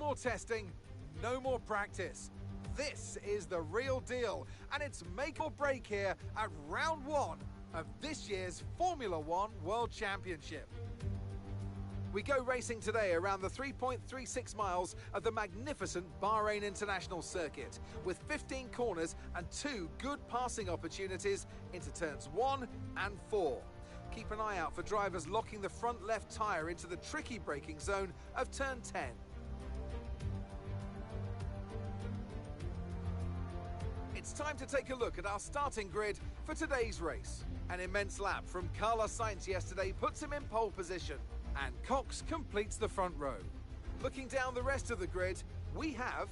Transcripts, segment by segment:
more testing, no more practice. This is the real deal, and it's make or break here at round 1 of this year's Formula One World Championship. We go racing today around the 3.36 miles of the magnificent Bahrain International Circuit, with 15 corners and 2 good passing opportunities into turns 1 and 4. Keep an eye out for drivers locking the front left tyre into the tricky braking zone of turn 10. It's time to take a look at our starting grid for today's race. An immense lap from Carlos Sainz yesterday puts him in pole position, and Cox completes the front row. Looking down the rest of the grid, we have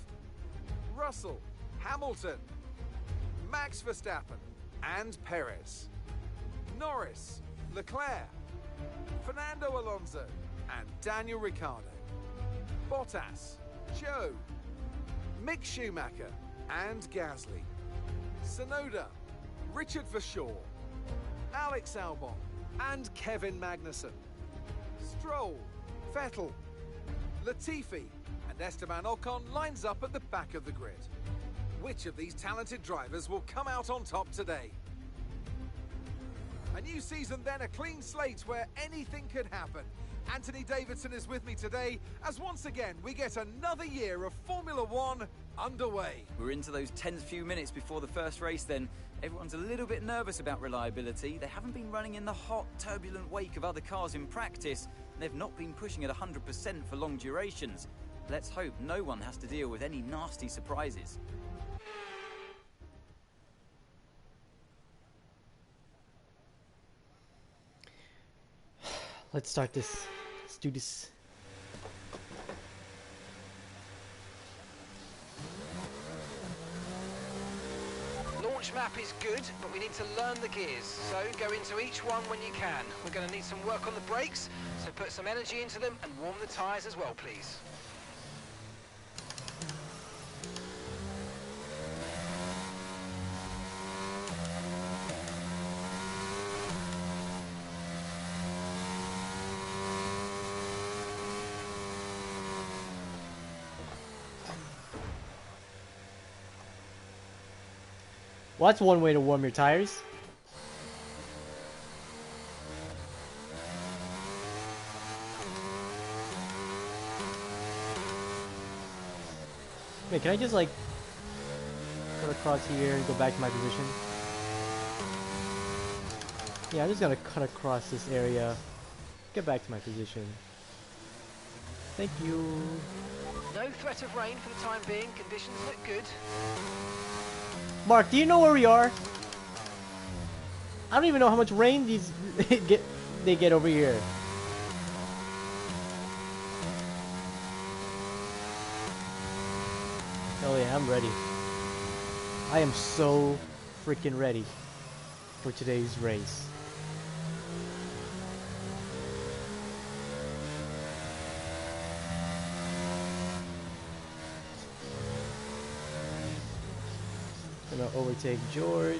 Russell, Hamilton, Max Verstappen and Perez, Norris, Leclerc, Fernando Alonso and Daniel Ricciardo, Bottas, Joe, Mick Schumacher and Gasly, Tsunoda, Richard Verschoor, Alex Albon and Kevin Magnussen, Stroll, Vettel, Latifi and Esteban Ocon lines up at the back of the grid. Which of these talented drivers will come out on top today? A new season then, a clean slate where anything could happen. Anthony Davidson is with me today as once again we get another year of Formula One underway. We're into those tense few minutes before the first race then. Everyone's a little bit nervous about reliability. They haven't been running in the hot, turbulent wake of other cars in practice, and they've not been pushing at 100% for long durations. Let's hope no one has to deal with any nasty surprises. Let's start this. Let's do this. Launch map is good, but we need to learn the gears, so go into each one when you can. We're going to need some work on the brakes, so put some energy into them and warm the tyres as well, please. Well, that's one way to warm your tires. Wait, can I just like cut across here and go back to my position? Yeah, I'm just gonna cut across this area, get back to my position. Thank you. No threat of rain for the time being. Conditions look good. Mark, do you know where we are? I don't even know how much rain these they get over here. Oh yeah, I'm ready. I am so freaking ready for today's race. Gonna overtake George.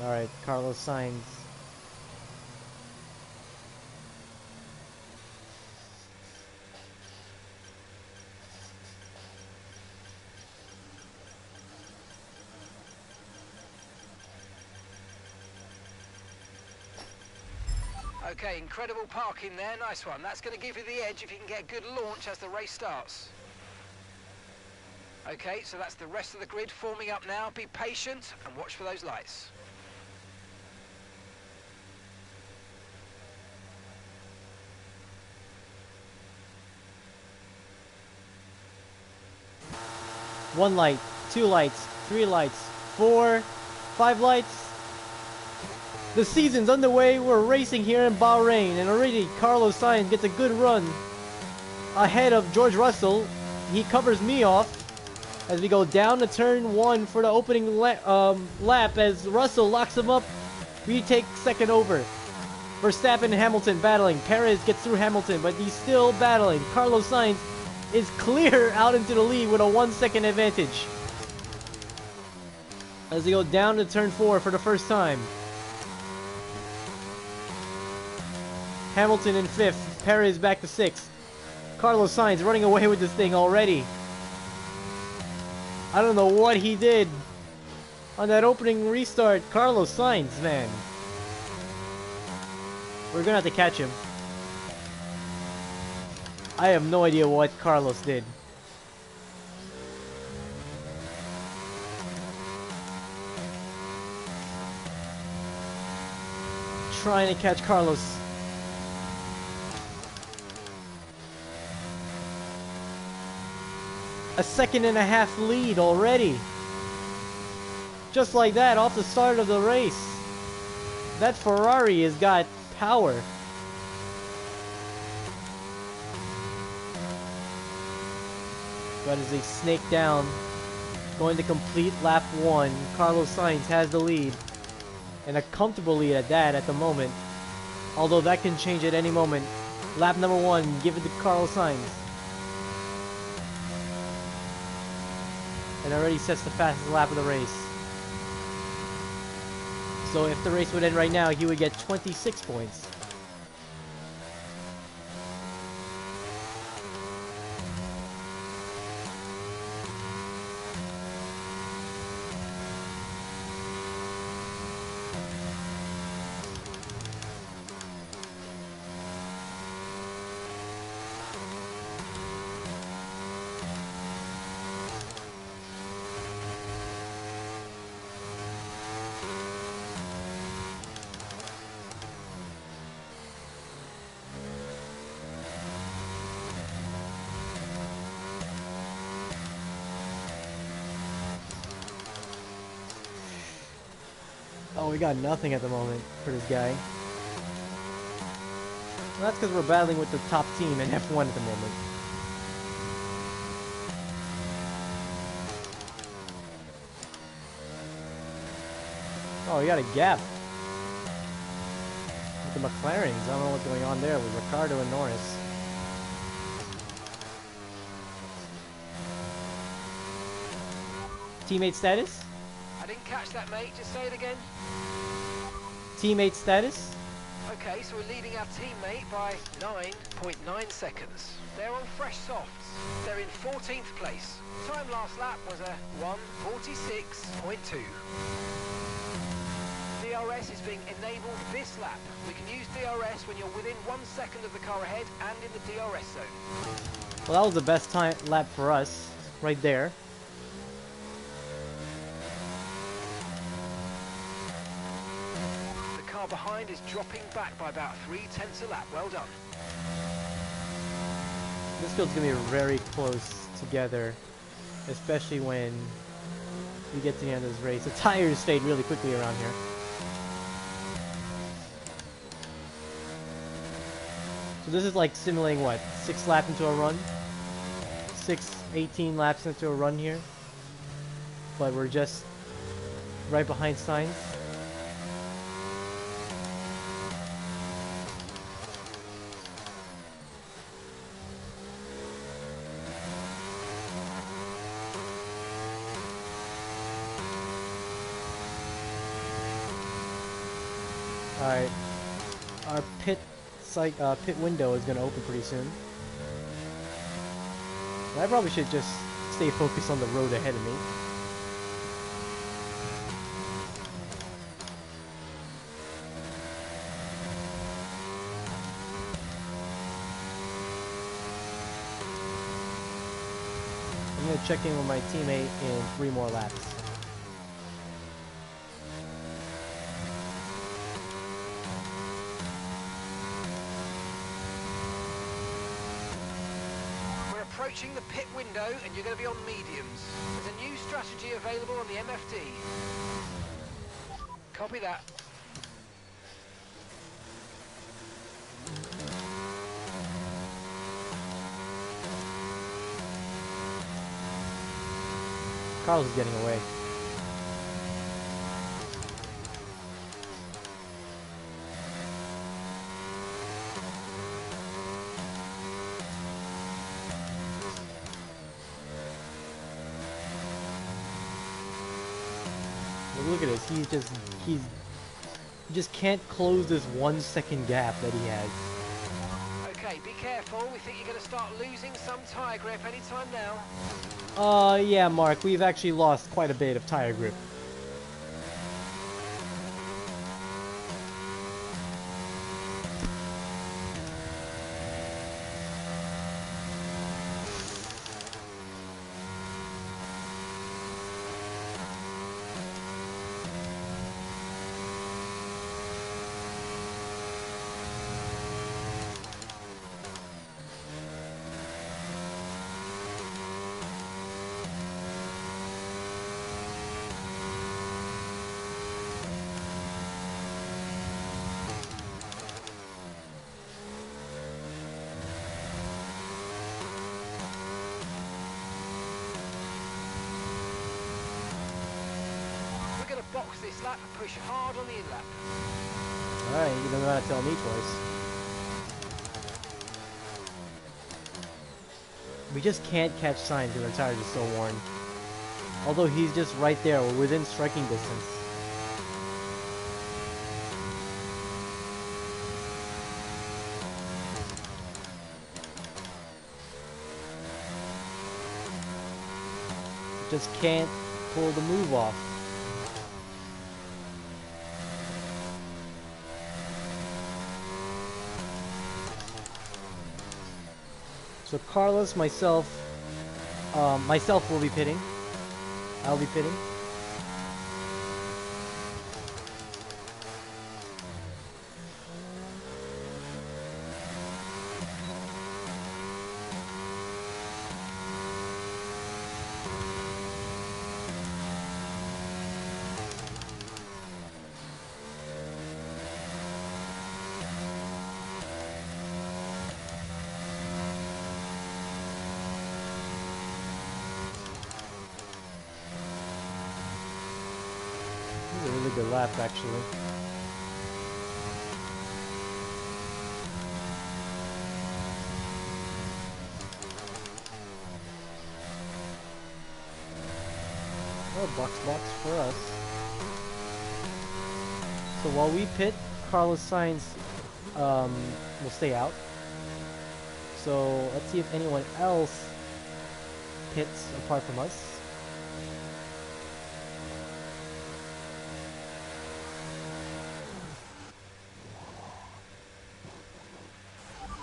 All right, Carlos Sainz. Okay, incredible parking there, nice one. That's going to give you the edge if you can get a good launch as the race starts. Okay, so that's the rest of the grid forming up now. Be patient and watch for those lights. One light, 2 lights, 3 lights, 4, 5 lights. The season's underway. We're racing here in Bahrain, and already Carlos Sainz gets a good run ahead of George Russell. He covers me off. as we go down to turn 1 for the opening lap as Russell locks him up. We take second over. Verstappen and Hamilton battling. Perez gets through Hamilton, but he's still battling. Carlos Sainz is clear out into the lead with a 1 second advantage. As they go down to turn 4 for the first time. Hamilton in 5th. Perez back to 6th. Carlos Sainz running away with this thing already. I don't know what he did on that opening restart. Carlos Sainz, man. We're gonna have to catch him. I have no idea what Carlos did. Trying to catch Carlos. A 1.5 second lead already. Just like that, off the start of the race. That Ferrari has got power. But as they snake down, going to complete lap 1, Carlos Sainz has the lead. And a comfortable lead at that at the moment. Although that can change at any moment. Lap number 1, give it to Carlos Sainz. And already sets the fastest lap of the race. So if the race would end right now, he would get 26 points. Oh, we got nothing at the moment for this guy. Well, that's because we're battling with the top team in F1 at the moment. Oh, we got a gap with the McLarens. I don't know what's going on there with Ricciardo and Norris. Teammate status? I didn't catch that, mate. Just say it again. Teammate status? Okay, so we're leading our teammate by 9.9 seconds. They're on fresh softs. They're in 14th place. Time last lap was a 1:46.2. DRS is being enabled this lap. We can use DRS when you're within 1 second of the car ahead and in the DRS zone. Well, that was the best time lap for us, right there. The car behind is dropping back by about 3/10 a lap. Well done. This field's gonna be very close together, especially when we get to the end of this race. The tires fade really quickly around here. So this is like simulating what? 6 laps into a run? 18 laps into a run here. But we're just right behind Sainz. Alright, our pit window is going to open pretty soon. And I probably should just stay focused on the road ahead of me. I'm going to check in with my teammate in 3 more laps. Approaching the pit window and you're going to be on mediums. There's a new strategy available on the MFD. Copy that. Carlos is getting away. Look at this. He just can't close this 1 second gap that he has. Okay, be careful. We think you're going to start losing some tyre grip anytime now. Yeah, Mark, we've actually lost quite a bit of tire grip. Box this lap and push hard on the in lap. Alright, you don't know how to tell me twice. We just can't catch Sainz because our tires are so worn. Although he's just right there, we're within striking distance. Just can't pull the move off. So Carlos, myself will be pitting. I'll be pitting. This is a really good lap, actually. Oh, box for us. So while we pit, Carlos Sainz will stay out. So let's see if anyone else pits apart from us.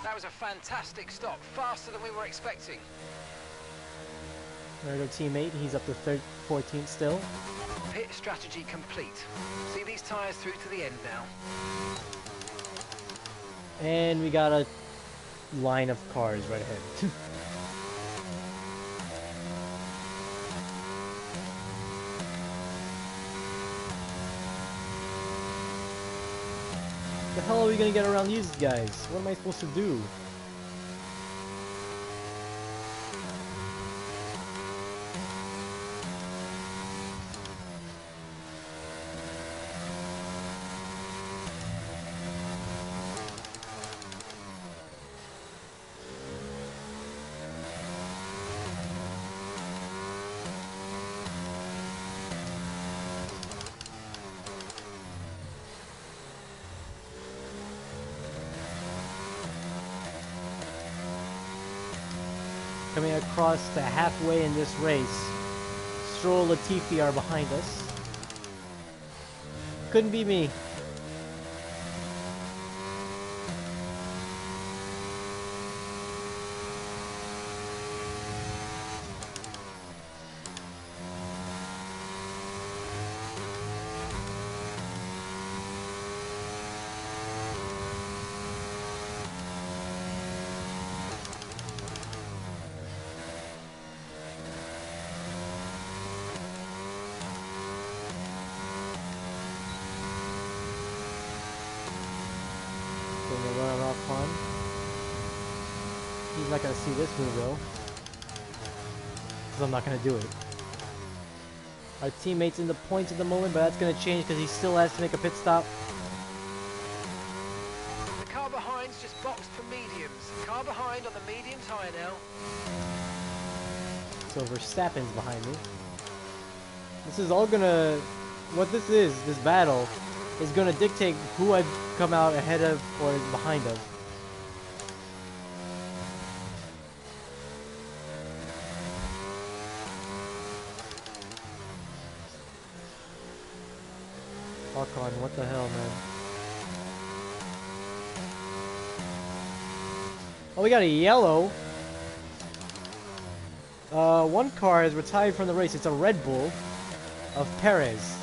That was a fantastic stop, faster than we were expecting. There's our teammate, he's up to 14th still. Pit strategy complete. See these tyres through to the end now. And we got a line of cars right ahead. The hell are we gonna get around these guys? What am I supposed to do? Coming across to halfway in this race, Stroll and Latifi are behind us. Couldn't be me. He's not gonna see this move though, because I'm not gonna do it. Our teammate's in the points at the moment, but that's going to change because he still has to make a pit stop. The car behind's just boxed for mediums. Car behind on the medium tyre now. So Verstappen's behind me. This is all gonna... What this is, this battle, is gonna dictate who I come out ahead of or behind of. Ocon, what the hell, man? Oh, we got a yellow. One car is retired from the race. It's a Red Bull of Perez.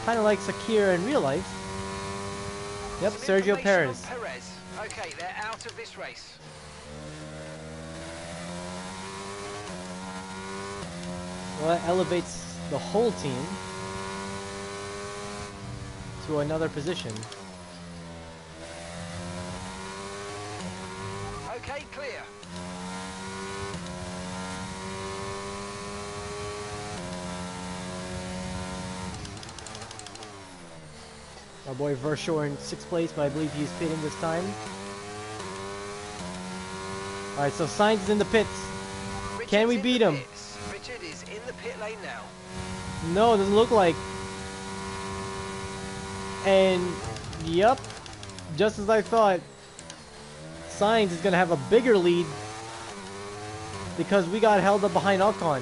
Kind of like Sakir in real life. Yep, Some Sergio information Perez. on Perez. Okay, they're out of this race. Well, that elevates the whole team to another position. Okay, clear. Our boy Verschoor in 6th place, but I believe he's pitting this time. Alright, so Sainz is in the pits. Can we beat him? Richard is in the pit lane now. No, it doesn't look like. And, yep, just as I thought, Sainz is going to have a bigger lead because we got held up behind Ocon.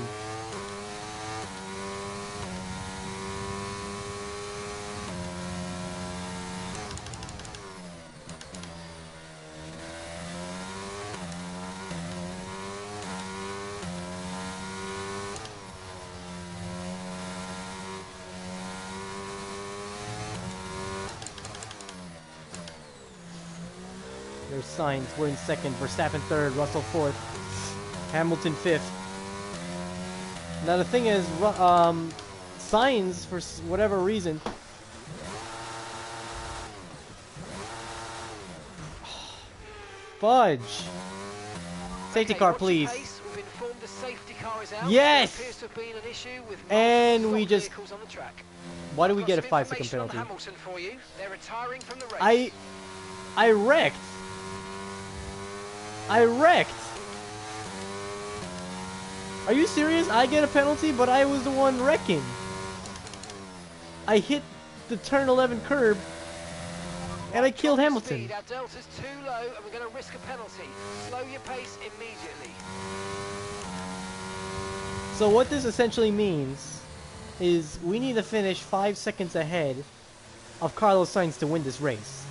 There's Sainz, we're in 2nd, Verstappen 3rd, Russell 4th, Hamilton 5th. Now the thing is, Sainz, for whatever reason, fudge. Safety car, please. We've informed the safety car is out. Yes! There appears to have been an issue with And we just... vehicles on the track. Why do we get a Got 5-second some information on penalty? Hamilton for you. They're retiring from the race. I wrecked. I wrecked. Are you serious? I get a penalty, but I was the one wrecking. I hit the turn 11 curb, and I killed Hamilton. Speed. Our delta's too low, and we're going to risk a penalty. Slow your pace immediately. So what this essentially means is we need to finish 5 seconds ahead of Carlos Sainz to win this race.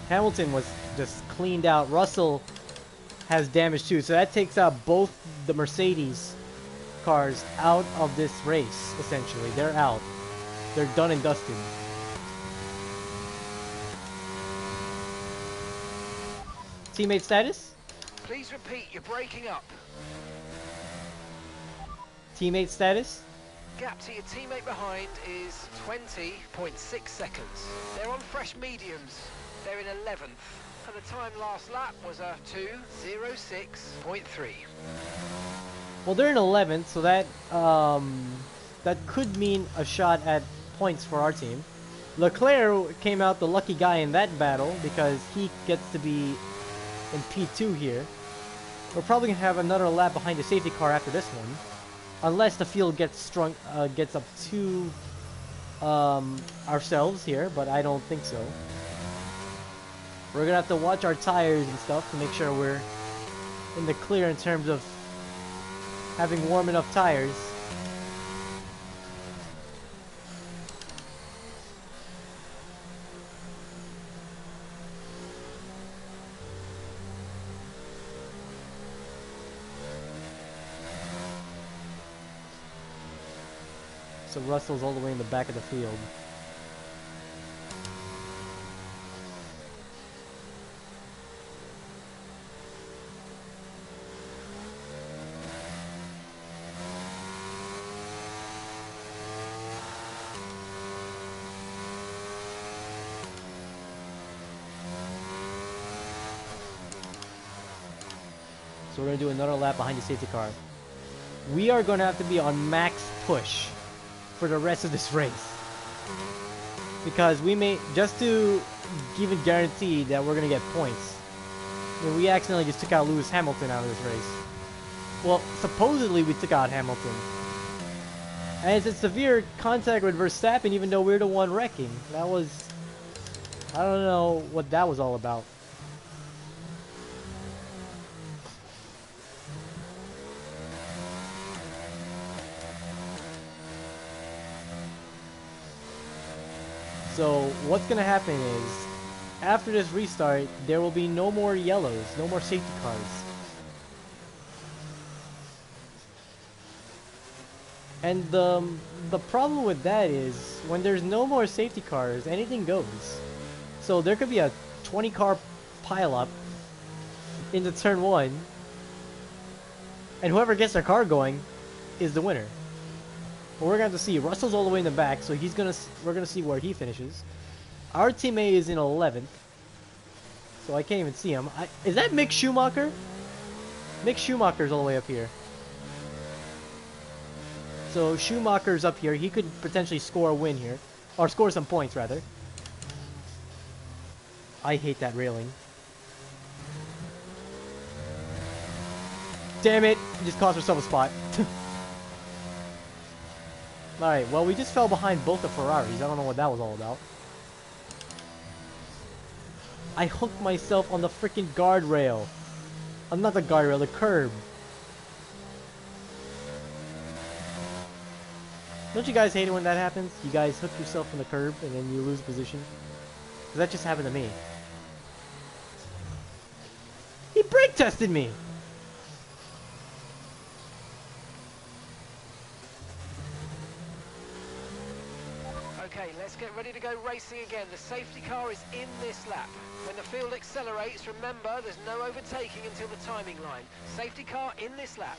Hamilton was just cleaned out. Russell has damage too, so that takes out both the Mercedes cars out of this race, essentially. They're out. They're done and dusted. Teammate status? Please repeat, you're breaking up. Teammate status? Gap to your teammate behind is 20.6 seconds. They're on fresh mediums. They're in 11th. And the time last lap was a 2:06.3. Well, they're in 11th, so that that could mean a shot at points for our team. Leclerc came out the lucky guy in that battle because he gets to be in P2 here. We're probably gonna have another lap behind the safety car after this one, unless the field gets gets up to ourselves here, but I don't think so. We're gonna have to watch our tires and stuff to make sure we're in the clear in terms of having warm enough tires. So Russell's all the way in the back of the field. So we're going to do another lap behind the safety car. We are going to have to be on max push for the rest of this race. Because we may, just to even guarantee that we're going to get points. I mean, we accidentally just took out Lewis Hamilton out of this race. Well, supposedly we took out Hamilton. And it's a severe contact with Verstappen even though we're the one wrecking. That was... I don't know what that was all about. So what's going to happen is, after this restart, there will be no more yellows, no more safety cars. And the problem with that is, when there's no more safety cars, anything goes. So there could be a 20 car pileup into turn 1, and whoever gets their car going is the winner. But we're gonna have to see. Russell's all the way in the back, so we're gonna see where he finishes. Our teammate is in 11th, so I can't even see him. Is that Mick Schumacher? Mick Schumacher's all the way up here. So Schumacher's up here. He could potentially score a win here, or score some points rather. I hate that railing. Damn it! We just cost ourselves a spot. Alright, well we just fell behind both the Ferraris. I don't know what that was all about. I hooked myself on the freaking guardrail. Not the guardrail, the curb. Don't you guys hate it when that happens? You guys hook yourself on the curb and then you lose position? Because that just happened to me. He brake tested me! Okay, let's get ready to go racing again. The safety car is in this lap. When the field accelerates, remember there's no overtaking until the timing line. Safety car in this lap.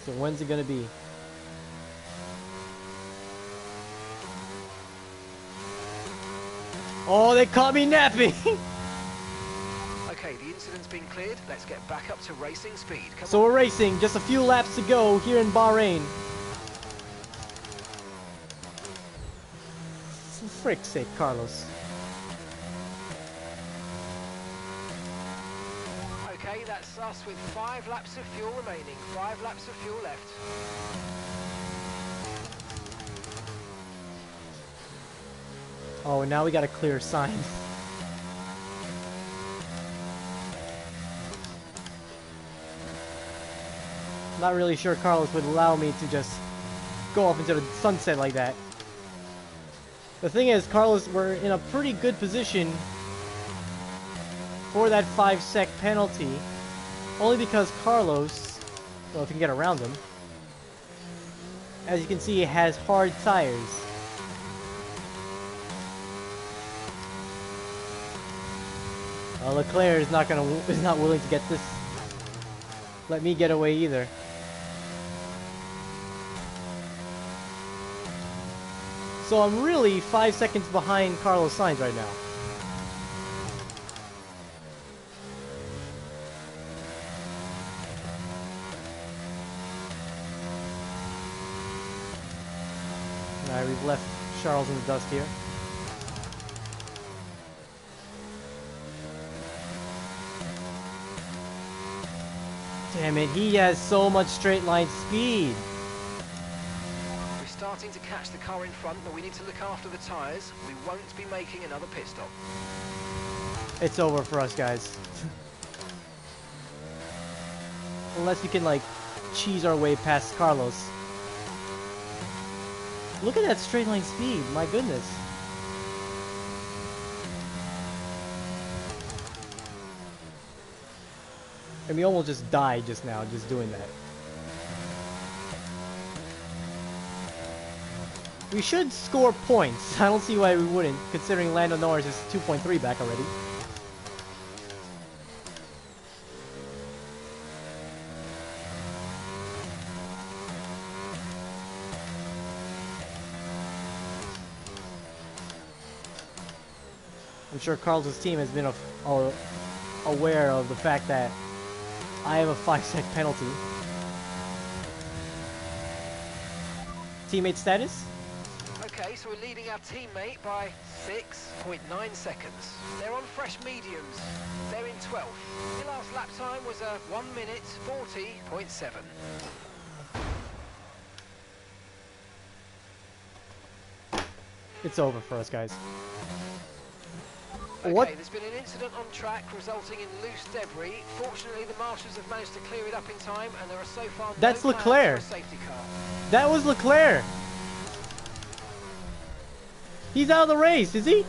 So when's it gonna be? Oh, they caught me napping! Okay, the incident's been cleared. Let's get back up to racing speed. Come So on. we're racing, just a few laps to go here in Bahrain. For frick's sake, Carlos. Okay, that's us with 5 laps of fuel remaining. 5 laps of fuel left. Oh, now we got a clear sign. Not really sure Carlos would allow me to just go off into the sunset like that. The thing is, Carlos, we're in a pretty good position for that 5-sec penalty. Only because Carlos, well, if you can get around him, as you can see, has hard tires. Leclerc is not willing to get this. Let me get away either. So I'm really 5 seconds behind Carlos Sainz right now. Alright, we've left Charles in the dust here. Damn it, he has so much straight line speed. We're starting to catch the car in front, but we need to look after the tyres. We won't be making another pit stop. It's over for us, guys. Unless we can, like, cheese our way past Carlos. Look at that straight line speed, my goodness. And we almost just died just now, just doing that. We should score points. I don't see why we wouldn't, considering Lando Norris is 2.3 back already. sure Carl's team has been aware of the fact that I have a 5-sec penalty. Teammate status? Okay, so we're leading our teammate by 6.9 seconds. They're on fresh mediums. They're in 12th. Your last lap time was a 1 minute 40.7. It's over for us, guys. Okay, What? there's been an incident on track resulting in loose debris. Fortunately, the marshals have managed to clear it up in time, and there are so far That's no plans Leclerc. for a safety car. That was Leclerc. He's out of the race, is he?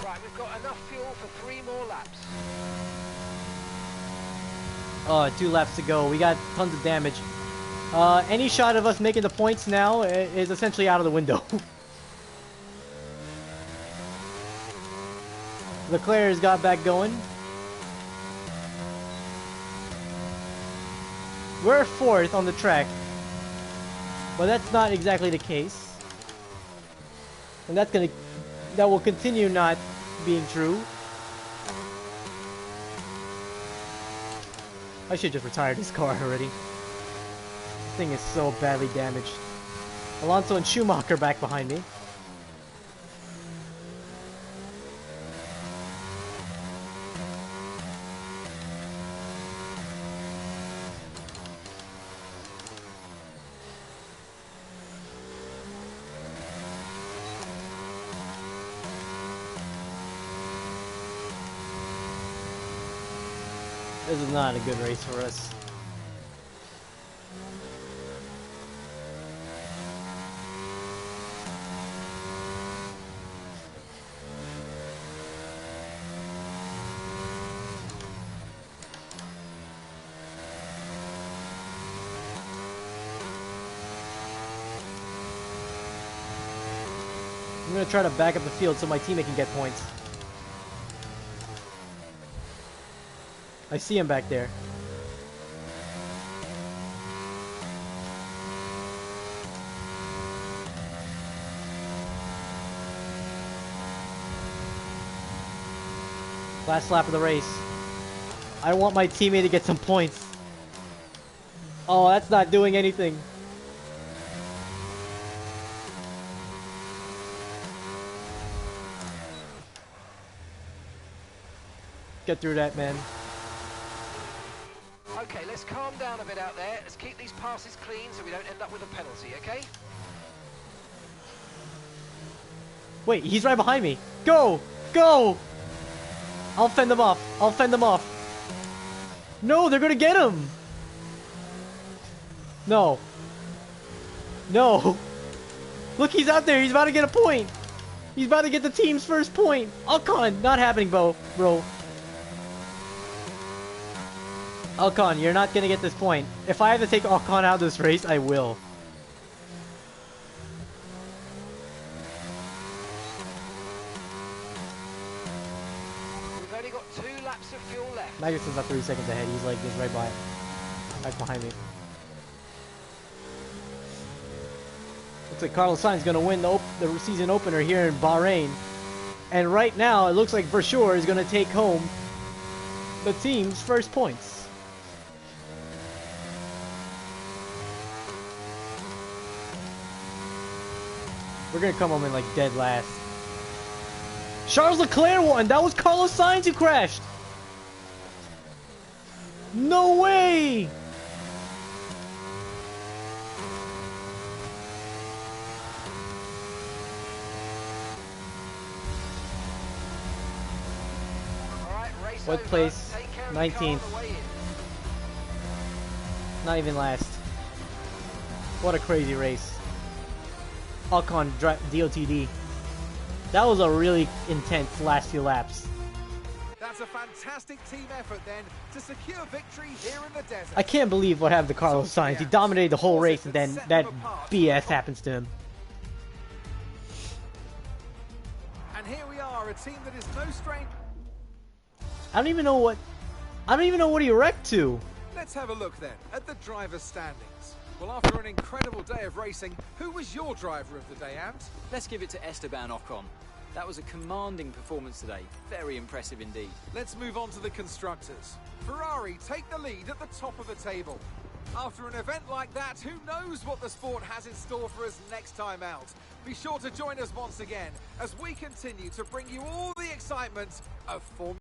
Right, we've got enough fuel for 3 more laps. Oh, 2 laps to go. We got tons of damage. Any shot of us making the points now is essentially out of the window. Leclerc has got back going. We're 4th on the track. But that's not exactly the case. And that will continue not being true. I should just retire this car already. This thing is so badly damaged. Alonso and Schumacher back behind me. This is not a good race for us. I'm gonna try to back up the field so my teammate can get points. I see him back there. Last lap of the race. I want my teammate to get some points. Oh, that's not doing anything. Get through that, man. Okay, let's calm down a bit out there. Let's keep these passes clean so we don't end up with a penalty, okay? Wait, he's right behind me. Go! Go! I'll fend them off. I'll fend them off. No, they're gonna get him! No. No. Look, he's out there. He's about to get a point. He's about to get the team's first point. Ocon, not happening, bro. Ocon, you're not gonna get this point. If I have to take Ocon out of this race, I will. We've only got 2 laps of fuel left. Magnuson's not 3 seconds ahead. He's like just right behind me. Looks like Carlos Sainz is gonna win the season opener here in Bahrain. And right now, it looks like for sure is gonna take home the team's first points. We're gonna come home in like dead last. Charles Leclerc won! That was Carlos Sainz who crashed! No way! Alright, race What over. place? Take care of 19th. the car on the way in. Not even last. What a crazy race. Ocon DOTD. That was a really intense last few laps. That's a fantastic team effort then to secure victory here in the desert. I can't believe what happened to Carlos Sainz. He dominated the whole race and then that BS happens to him. And here we are, a team that is no stranger. I don't even know what he wrecked to. Let's have a look then at the driver's standings. Well, after an incredible day of racing, who was your driver of the day, Ant? Let's give it to Esteban Ocon. That was a commanding performance today. Very impressive indeed. Let's move on to the constructors. Ferrari take the lead at the top of the table. After an event like that, who knows what the sport has in store for us next time out? Be sure to join us once again as we continue to bring you all the excitement of Formula